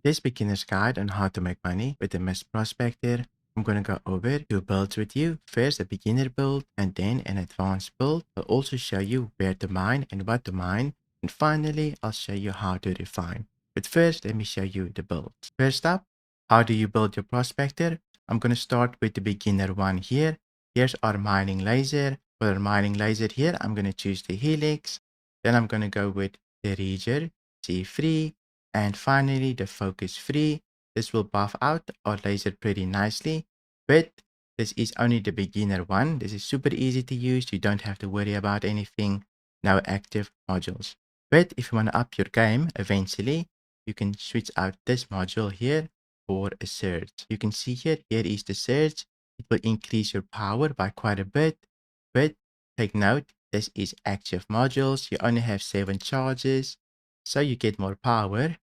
this beginner's guide on how to make money with the MISC Prospector, I'm going to go over 2 builds with you. First, a beginner build and then an advanced build. I'll also show you where to mine and what to mine. And finally, I'll show you how to refine. But first, let me show you the builds. First up, how do you build your prospector? I'm going to start with the beginner one here. Here's our mining laser. For our mining laser here, I'm going to choose the helix. Then I'm going to go with the Reager C3. And finally, the focus free. This will buff out our laser pretty nicely, but this is only the beginner one. This is super easy to use. You don't have to worry about anything. No active modules. But if you want to up your game, eventually, you can switch out this module here for a surge. You can see here is the surge. It will increase your power by quite a bit, but take note, this is active modules. You only have 7 charges, so you get more power.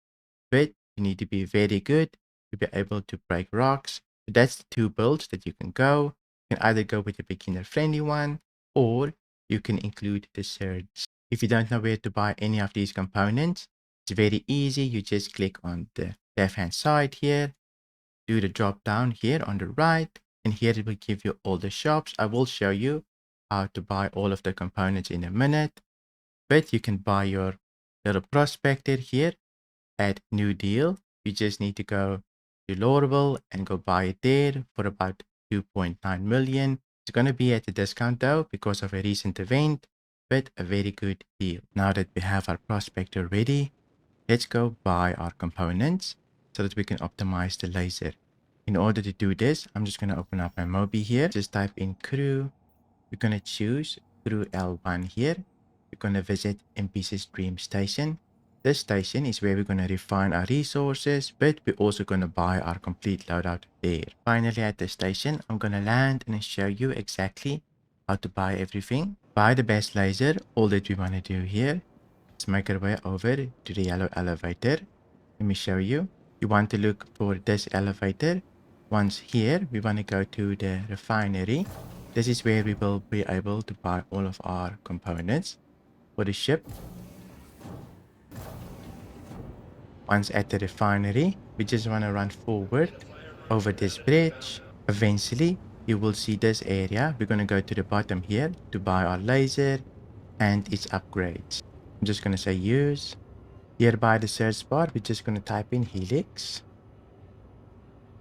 But you need to be very good to be able to break rocks. So that's the 2 builds that you can go. You can either go with the beginner friendly one, or you can include the surge. If you don't know where to buy any of these components, it's very easy. You just click on the left hand side here, do the drop down here on the right, and here it will give you all the shops. I will show you how to buy all of the components in a minute, but you can buy your little prospector here at new deal. You just need to go to Lorable and go buy it there for about 2.9 million. It's going to be at a discount though because of a recent event, but a very good deal. Now that we have our prospector ready, let's go buy our components so that we can optimize the laser. In order to do this, I'm just going to open up my Mobi here. Just type in crew. We're going to choose crew L1 here. We're going to visit NPC's Dream Station. This station is where we're going to refine our resources, but we're also going to buy our complete loadout there. Finally, at the station, I'm going to land and show you exactly how to buy everything. Buy the best laser. All that we want to do here is make our way over to the yellow elevator. Let me show you. You want to look for this elevator. Once here, we want to go to the refinery. This is where we will be able to buy all of our components for the ship. Once at the refinery, we just want to run forward over this bridge. Eventually, you will see this area. We're going to go to the bottom here to buy our laser and its upgrades. I'm just going to say use. Here by the search bar, we're just going to type in helix.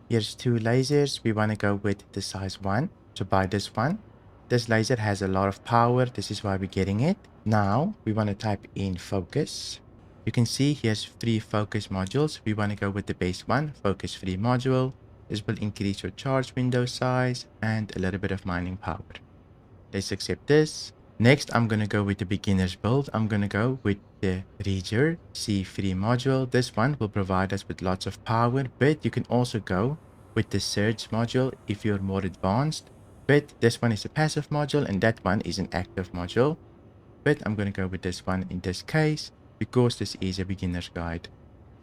Here's 2 lasers. We want to go with the size 1. So buy this one. This laser has a lot of power. This is why we're getting it. Now, we want to type in focus. You can see here's 3 focus modules. We want to go with the base one, focus free module. This will increase your charge window size and a little bit of mining power. Let's accept this. Next, I'm going to go with the beginner's build. I'm going to go with the Reager C3 module. This one will provide us with lots of power, but you can also go with the Surge module if you're more advanced. But this one is a passive module and that one is an active module. But I'm going to go with this one in this case because this is a beginner's guide.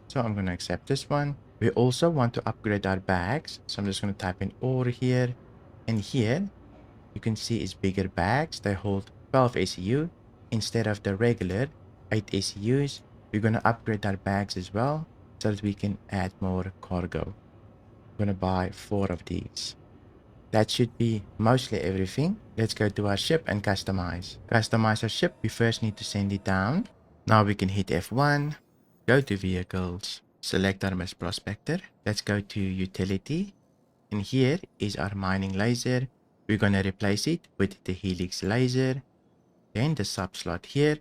So I'm going to accept this one. We also want to upgrade our bags. So I'm just going to type in ore here. And here you can see it's bigger bags. They hold 12 SEU instead of the regular 8 SEUs. We're going to upgrade our bags as well so that we can add more cargo. I'm going to buy 4 of these. That should be mostly everything. Let's go to our ship and customize. Customize our ship. We first need to send it down. Now we can hit F1, go to vehicles, select our MISC Prospector. Let's go to utility. And here is our mining laser. We're going to replace it with the helix laser. Then the sub slot here,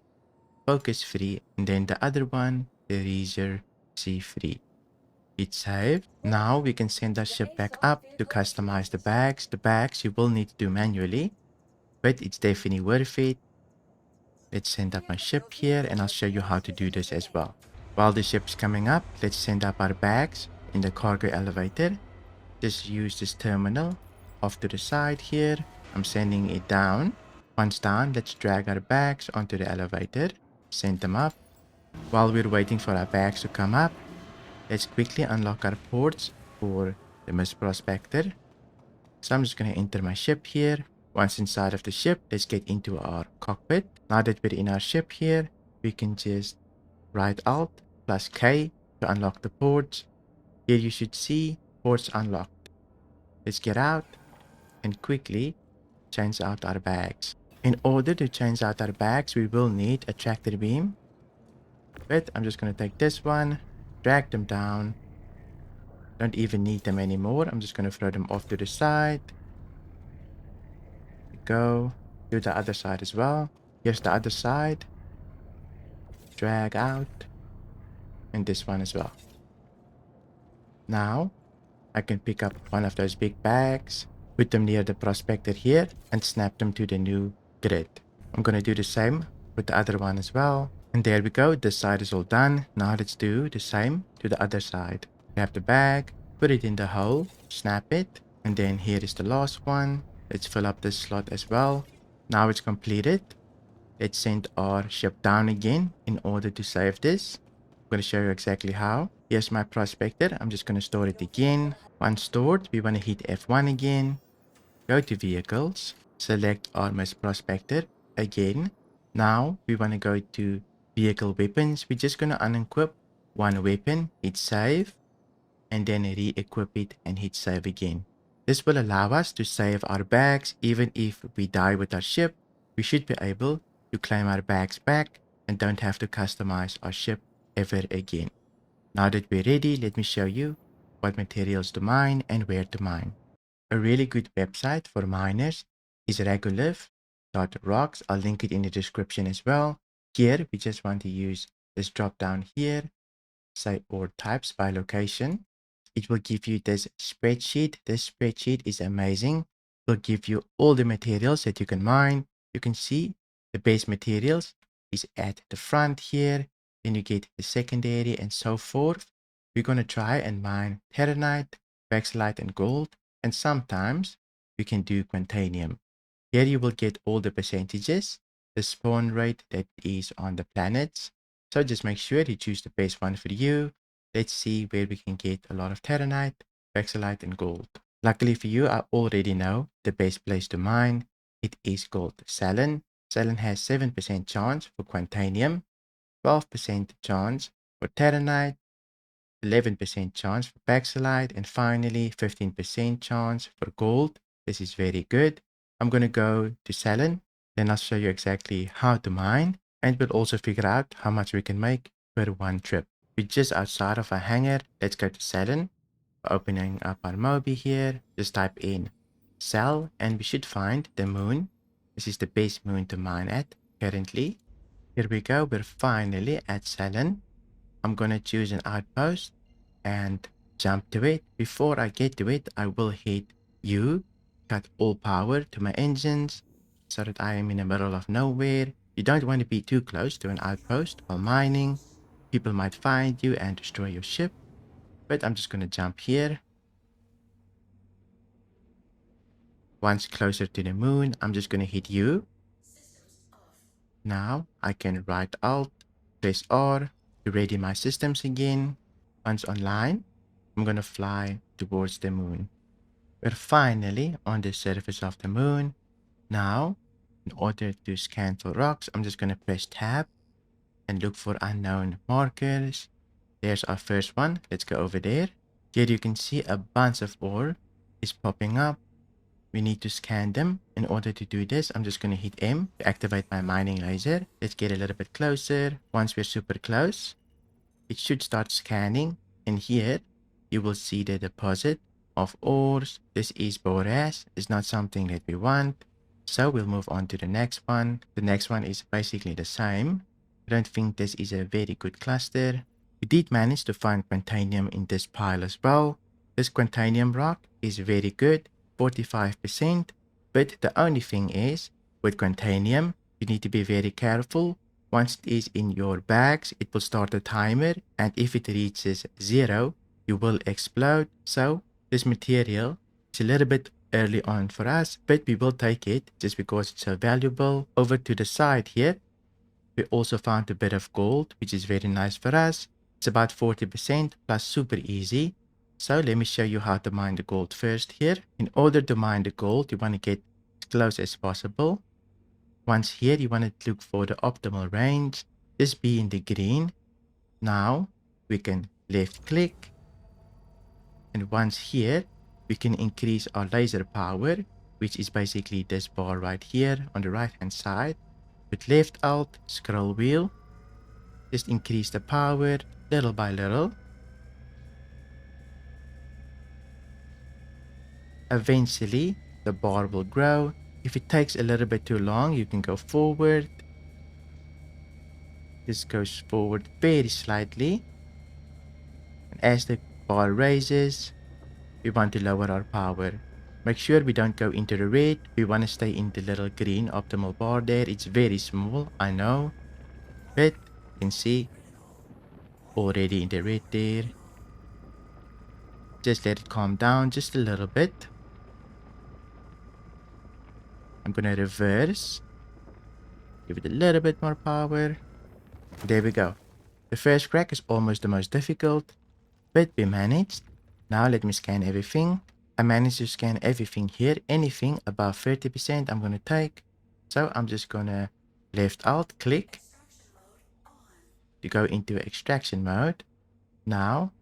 focus free, and then the other one, the Reager C3. It's saved. Now we can send our ship back up to customize the bags. The bags you will need to do manually, but it's definitely worth it. Let's send up my ship here and I'll show you how to do this as well. While the ship's coming up, let's send up our bags in the cargo elevator. Just use this terminal off to the side here. I'm sending it down. Once down, let's drag our bags onto the elevator, send them up. While we're waiting for our bags to come up, let's quickly unlock our ports for the MISC Prospector. So I'm just going to enter my ship here. Once inside of the ship, let's get into our cockpit. Now that we're in our ship here, we can just write Alt plus K to unlock the ports. Here you should see ports unlocked. Let's get out and quickly change out our bags. In order to change out our bags, we will need a tractor beam. But I'm just going to take this one, drag them down. Don't even need them anymore. I'm just going to throw them off to the side. Go to the other side as well. Here's the other side. Drag out. And this one as well. Now, I can pick up one of those big bags, put them near the prospector here, and snap them to the new grid. I'm going to do the same with the other one as well. And there we go. This side is all done. Now let's do the same to the other side. Grab the bag, put it in the hole, snap it. And then here is the last one. Let's fill up this slot as well. Now it's completed. Let's send our ship down again in order to save this. I'm going to show you exactly how. Here's my prospector. I'm just going to store it again. Once stored, we want to hit F1 again. Go to vehicles. Select our MISC Prospector again. Now we want to go to vehicle weapons. We're just going to unequip one weapon, hit save, and then re-equip it and hit save again. This will allow us to save our bags. Even if we die with our ship, we should be able to claim our bags back and don't have to customize our ship ever again. Now that we're ready, let me show you what materials to mine and where to mine. A really good website for miners is Regolith.rocks. I'll link it in the description as well. Here, we just want to use this drop down here, say ore types by location. It will give you this spreadsheet. This spreadsheet is amazing. It will give you all the materials that you can mine. You can see the base materials is at the front here. Then you get the secondary and so forth. We're going to try and mine Terranite, Baxlite, and gold. And sometimes we can do Quantanium. Here you will get all the percentages, the spawn rate that is on the planets. So just make sure you choose the best one for you. Let's see where we can get a lot of Terranite, Baxlite, and gold. Luckily for you, I already know the best place to mine. It is called Salon. Salon has 7% chance for Quantanium, 12% chance for Terranite, 11% chance for Baxlite, and finally 15% chance for gold. This is very good. I'm going to go to Salon, then I'll show you exactly how to mine, and we'll also figure out how much we can make per one trip. We're just outside of our hangar. Let's go to Salon. We're opening up our Mobi here. Just type in Sal, and we should find the moon. This is the best moon to mine at currently. Here we go. We're finally at Salon. I'm going to choose an outpost and jump to it. Before I get to it, I will hit U, cut all power to my engines so that I am in the middle of nowhere. You don't want to be too close to an outpost while mining. People might find you and destroy your ship. But I'm just going to jump here. Once closer to the moon, I'm just going to hit U. Now I can right Alt, press R to ready my systems again. Once online, I'm going to fly towards the moon. We're finally on the surface of the moon. Now, in order to scan for rocks, I'm just going to press Tab and look for unknown markers. There's our first one. Let's go over there. Here you can see a bunch of ore is popping up. We need to scan them. In order to do this, I'm just going to hit M to activate my mining laser. Let's get a little bit closer. Once we're super close, it should start scanning. And here, you will see the deposit of ores. This is borax. It's not something that we want. So we'll move on to the next one. The next one is basically the same. I don't think this is a very good cluster. We did manage to find Quantanium in this pile as well. This Quantanium rock is very good, 45%. But the only thing is, with Quantanium, you need to be very careful. Once it is in your bags, it will start a timer, and if it reaches 0, you will explode. So this material is a little bit early on for us, but we will take it just because it's so valuable. Over to the side here, we also found a bit of gold, which is very nice for us. It's about 40% plus super easy. So let me show you how to mine the gold first here. In order to mine the gold, you want to get as close as possible. Once here, you want to look for the optimal range. Just be in the green. Now we can left click And once here, we can increase our laser power, which is basically this bar right here on the right hand side. With left alt, scroll wheel, just increase the power little by little. Eventually, the bar will grow. If it takes a little bit too long, you can go forward. This goes forward very slightly. And as the bar raises, we want to lower our power. Make sure we don't go into the red. We want to stay in the little green optimal bar there. It's very small, I know. But you can see already in the red there. Just let it calm down just a little bit. I'm going to reverse. Give it a little bit more power. There we go. The first crack is almost the most difficult, but we managed. Now let me scan everything. I managed to scan everything here. Anything above 30% I'm going to take. So I'm just going to left alt click to go into extraction mode. Now,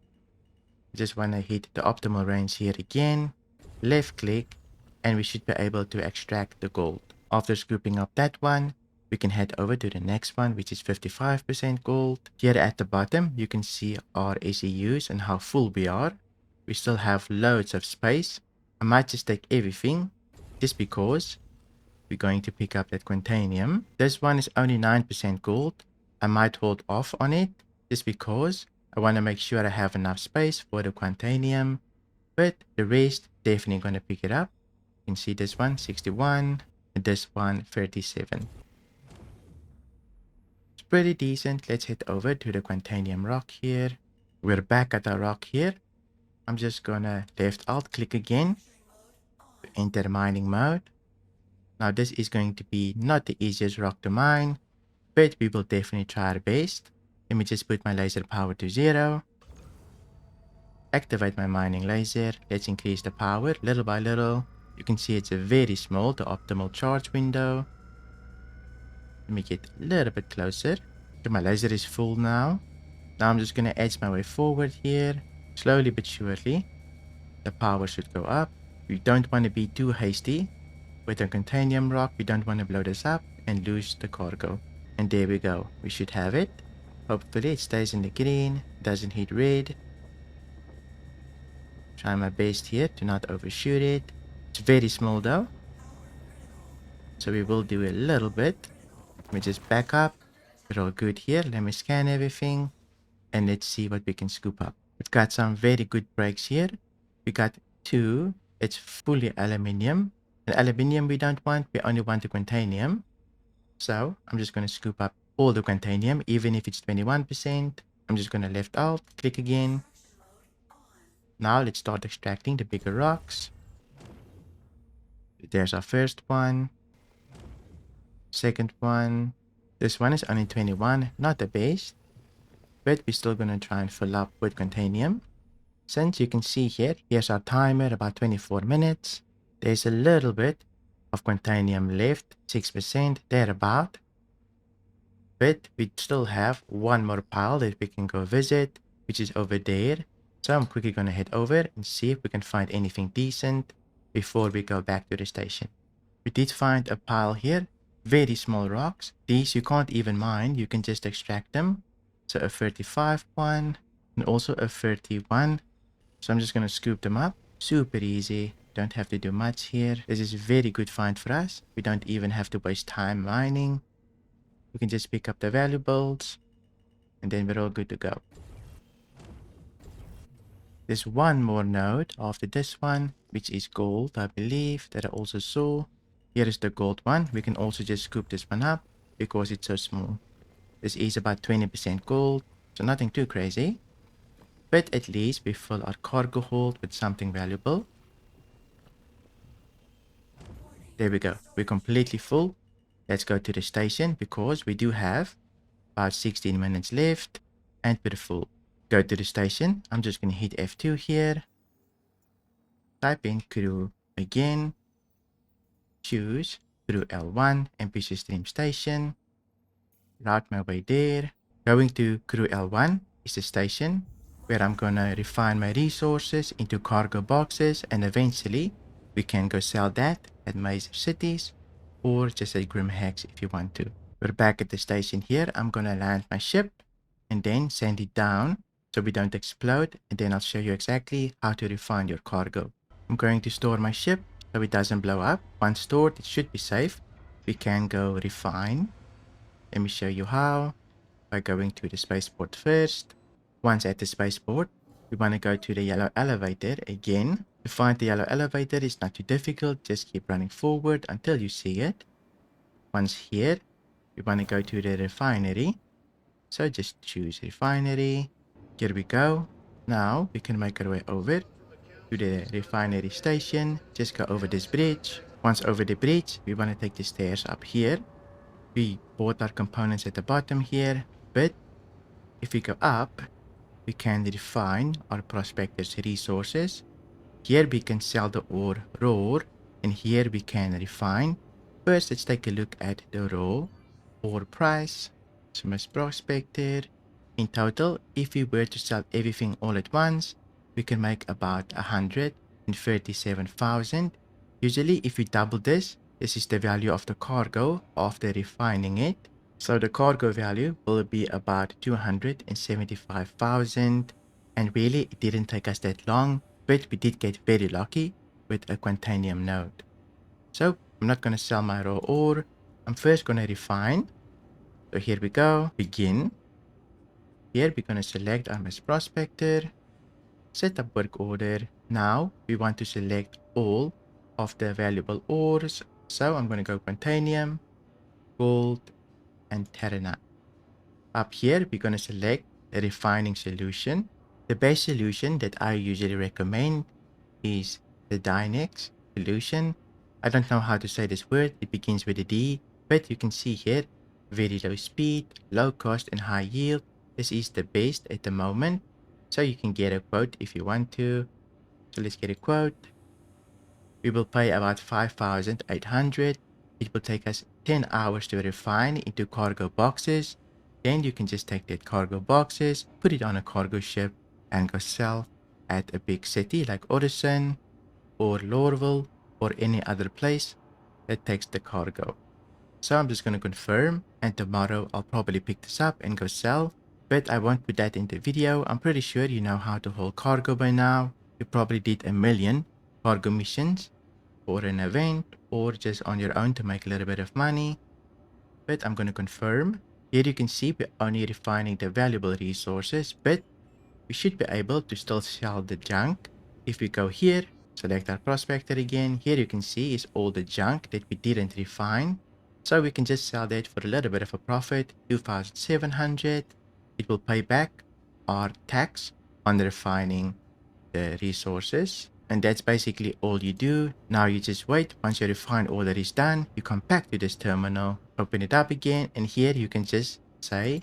I just want to hit the optimal range here again. Left click, and we should be able to extract the gold. After scooping up that one, we can head over to the next one, which is 55% gold. Here at the bottom, you can see our SEUs and how full we are. We still have loads of space. I might just take everything just because we're going to pick up that Quantanium. This one is only 9% gold. I might hold off on it just because I want to make sure I have enough space for the Quantanium. But the rest, definitely going to pick it up. You can see this one, 61, and this one, 37. It's pretty decent. Let's head over to the Quantanium rock here. We're back at our rock here. I'm just going to left alt click again to enter mining mode. Now this is going to be not the easiest rock to mine, but we will definitely try our best. Let me just put my laser power to 0. Activate my mining laser. Let's increase the power little by little. You can see it's a very small to optimal charge window. Let me get a little bit closer. Okay, my laser is full now. Now I'm just going to edge my way forward here. Slowly but surely. The power should go up. We don't want to be too hasty. With a Quantanium rock, we don't want to blow this up and lose the cargo. And there we go. We should have it. Hopefully it stays in the green, doesn't hit red. Try my best here to not overshoot it. It's very small though. So we will do a little bit. Let me just back up. We're all good here. Let me scan everything. And let's see what we can scoop up. We've got some very good breaks here. We got 2. It's fully aluminium. And aluminium we don't want. We only want the Quantanium. So I'm just going to scoop up all the Quantanium, even if it's 21%. I'm just going to left alt, click again. Now let's start extracting the bigger rocks. There's our first one. Second one. This one is only 21, not the best. But we're still going to try and fill up with Quantanium. Since you can see here, here's our timer, about 24 minutes. There's a little bit of Quantanium left, 6% thereabout. But we still have one more pile that we can go visit, which is over there. So I'm quickly going to head over and see if we can find anything decent before we go back to the station. We did find a pile here, very small rocks. These you can't even mine, you can just extract them. So a 35 one and also a 31. So I'm just going to scoop them up. Super easy. Don't have to do much here. This is a very good find for us. We don't even have to waste time mining. We can just pick up the valuables and then we're all good to go. There's one more node after this one, which is gold, I believe, that I also saw. Here is the gold one. We can also just scoop this one up because it's so small. This is about 20% gold, so nothing too crazy. But at least we fill our cargo hold with something valuable. There we go. We're completely full. Let's go to the station because we do have about 16 minutes left and we're full. Go to the station. I'm just going to hit F2 here. Type in crew again. Choose crew L1 NPC stream station. Route my way there. Going to crew L1 is the station. where I'm gonna refine my resources into cargo boxes, and eventually we can go sell that at major cities or just at Grimhacks if you want to. We're back at the station here. I'm gonna land my ship and then send it down so we don't explode, and then I'll show you exactly how to refine your cargo. I'm going to store my ship so it doesn't blow up. Once stored, it should be safe. We can go refine. Let me show you how. By going to the spaceport first. Once at the spaceport, we want to go to the yellow elevator again. To find the yellow elevator is not too difficult. Just keep running forward until you see it. Once here, we want to go to the refinery. So just choose refinery. Here we go. Now we can make our way over to the refinery station. Just go over this bridge. Once over the bridge, we want to take the stairs up here. We bought our components at the bottom here, but if we go up, we can refine our prospector's resources. Here we can sell the ore raw, and here we can refine. First, let's take a look at the raw ore price. So MISC Prospector. In total, if we were to sell everything all at once, we can make about 137,000. Usually, if we double this is the value of the cargo after refining it. So the cargo value will be about 275,000. And really, it didn't take us that long, but we did get very lucky with a quantanium node. So I'm not going to sell my raw ore. I'm first going to refine. So here we go, begin. Here we're going to select our MISC Prospector, set up work order. Now we want to select all of the valuable ores. So I'm going to go quantanium, gold, and terranite. Up here, we're going to select a refining solution. The best solution that I usually recommend is the Dynex solution. I don't know how to say this word. It begins with a D, but you can see here, very low speed, low cost, and high yield. This is the best at the moment. So you can get a quote if you want to. So let's get a quote. We will pay about 5,800. It will take us 10 hours to refine into cargo boxes. Then you can just take that cargo boxes, put it on a cargo ship, and go sell at a big city like Odison or Laurel or any other place that takes the cargo. So I'm just going to confirm, and tomorrow I'll probably pick this up and go sell. But I won't put that in the video. I'm pretty sure you know how to hold cargo by now. You probably did a million cargo missions for an event or just on your own to make a little bit of money. But I'm going to confirm. Here you can see we're only refining the valuable resources, but we should be able to still sell the junk. If we go here, select our prospector again, here you can see is all the junk that we didn't refine. So we can just sell that for a little bit of a profit, 2,700. It will pay back our tax on refining the resources. And that's basically all you do. Now you just wait. Once you refine all that is done, you come back to this terminal, open it up again, and here you can just say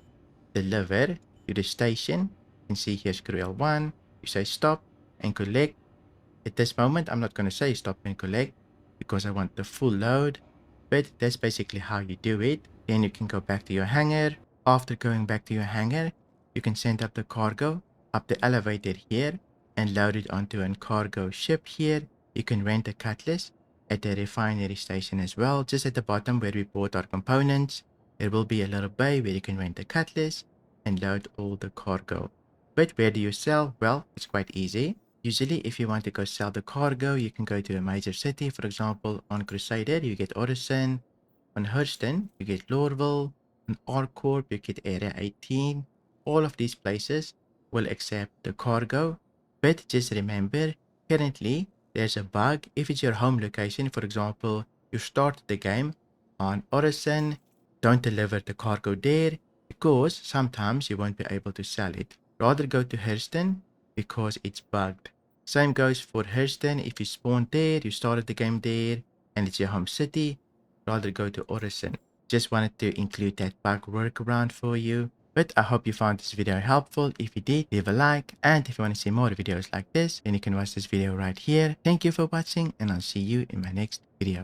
deliver to the station. You can see here's Cruel 1. You say stop and collect. At this moment, I'm not going to say stop and collect because I want the full load. But that's basically how you do it. Then you can go back to your hangar. After going back to your hangar, you can send up the cargo up the elevator here and load it onto a cargo ship here. You can rent a cutlass at the refinery station as well. Just at the bottom where we bought our components, there will be a little bay where you can rent a cutlass and load all the cargo. But where do you sell? Well, it's quite easy. Usually, if you want to go sell the cargo, you can go to a major city. For example, on Crusader, you get Odison. On Hurston, you get Laurel. On R-Corp, you get Area 18. All of these places will accept the cargo. But just remember, currently, there's a bug. If it's your home location, for example, you start the game on Odison, don't deliver the cargo there because sometimes you won't be able to sell it. Rather go to Hurston because it's bugged. Same goes for Hurston. If you spawned there, you started the game there, and it's your home city, rather go to Odison. Just wanted to include that bug workaround for you. But I hope you found this video helpful. If you did, leave a like. And if you want to see more videos like this, then you can watch this video right here. Thank you for watching, and I'll see you in my next video.